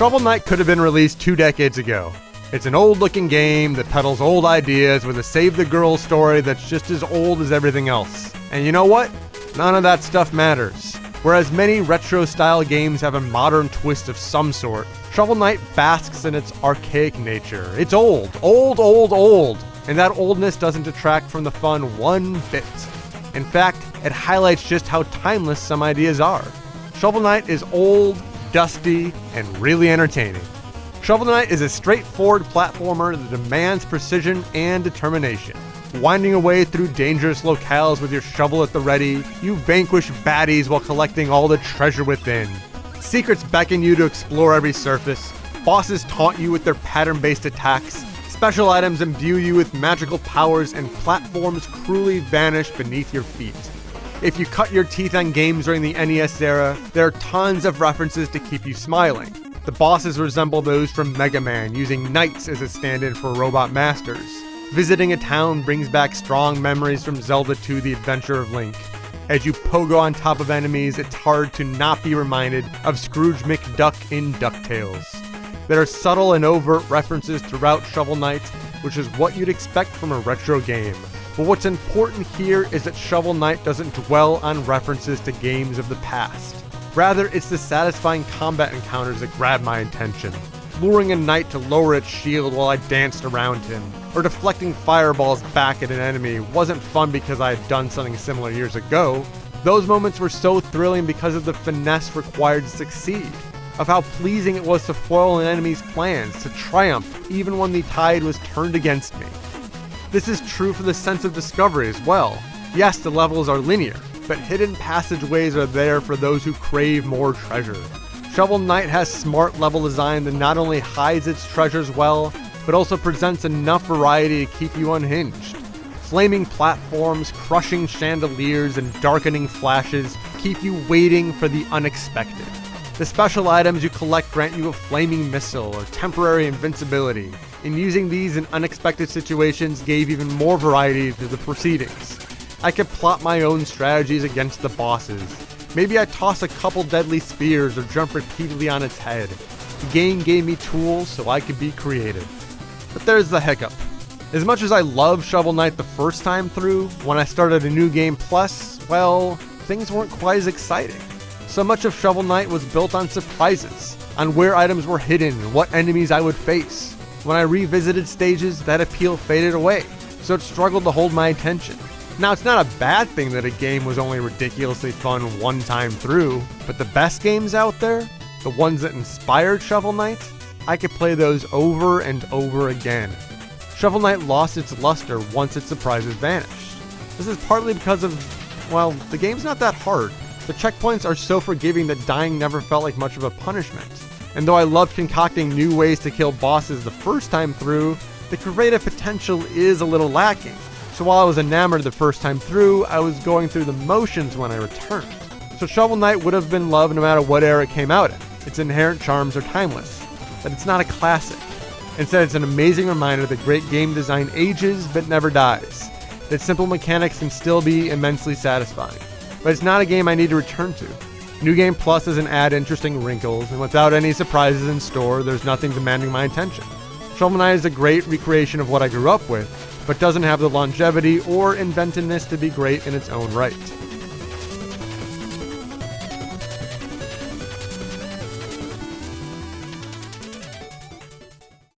Shovel Knight could have been released 2 decades ago. It's an old-looking game that peddles old ideas with a save-the-girl story that's just as old as everything else. And you know what? None of that stuff matters. Whereas many retro-style games have a modern twist of some sort, Shovel Knight basks in its archaic nature. It's old. And that oldness doesn't detract from the fun one bit. In fact, it highlights just how timeless some ideas are. Shovel Knight is old, dusty, and really entertaining. Shovel Knight is a straightforward platformer that demands precision and determination. Winding away through dangerous locales with your shovel at the ready, you vanquish baddies while collecting all the treasure within. Secrets beckon you to explore every surface, bosses taunt you with their pattern-based attacks, special items imbue you with magical powers, and platforms cruelly vanish beneath your feet. If you cut your teeth on games during the NES era, there are tons of references to keep you smiling. The bosses resemble those from Mega Man, using knights as a stand-in for robot masters. Visiting a town brings back strong memories from Zelda 2: The Adventure of Link. As you pogo on top of enemies, it's hard to not be reminded of Scrooge McDuck in DuckTales. There are subtle and overt references throughout Shovel Knight, which is what you'd expect from a retro game. But what's important here is that Shovel Knight doesn't dwell on references to games of the past. Rather, it's the satisfying combat encounters that grab my attention. Luring a knight to lower its shield while I danced around him, or deflecting fireballs back at an enemy wasn't fun because I had done something similar years ago. Those moments were so thrilling because of the finesse required to succeed, of how pleasing it was to foil an enemy's plans, to triumph even when the tide was turned against me. This is true for the sense of discovery as well. Yes, the levels are linear, but hidden passageways are there for those who crave more treasure. Shovel Knight has smart level design that not only hides its treasures well, but also presents enough variety to keep you unhinged. Flaming platforms, crushing chandeliers, and darkening flashes keep you waiting for the unexpected. The special items you collect grant you a flaming missile or temporary invincibility, and using these in unexpected situations gave even more variety to the proceedings. I could plot my own strategies against the bosses. Maybe I toss a couple deadly spears or jump repeatedly on its head. The game gave me tools so I could be creative. But there's the hiccup. As much as I loved Shovel Knight the first time through, when I started a new game plus, well, things weren't quite as exciting. So much of Shovel Knight was built on surprises, on where items were hidden and what enemies I would face. When I revisited stages, that appeal faded away, so it struggled to hold my attention. Now, it's not a bad thing that a game was only ridiculously fun one time through, but the best games out there, the ones that inspired Shovel Knight, I could play those over and over again. Shovel Knight lost its luster once its surprises vanished. This is partly because of, well, the game's not that hard. The checkpoints are so forgiving that dying never felt like much of a punishment. And though I loved concocting new ways to kill bosses the first time through, the creative potential is a little lacking. So while I was enamored the first time through, I was going through the motions when I returned. So Shovel Knight would have been loved no matter what era it came out in. Its inherent charms are timeless, but it's not a classic. Instead, it's an amazing reminder that great game design ages but never dies, that simple mechanics can still be immensely satisfying. But it's not a game I need to return to. New Game Plus doesn't add interesting wrinkles, and without any surprises in store, there's nothing demanding my attention. Shovel Knight is a great recreation of what I grew up with, but doesn't have the longevity or inventiveness to be great in its own right.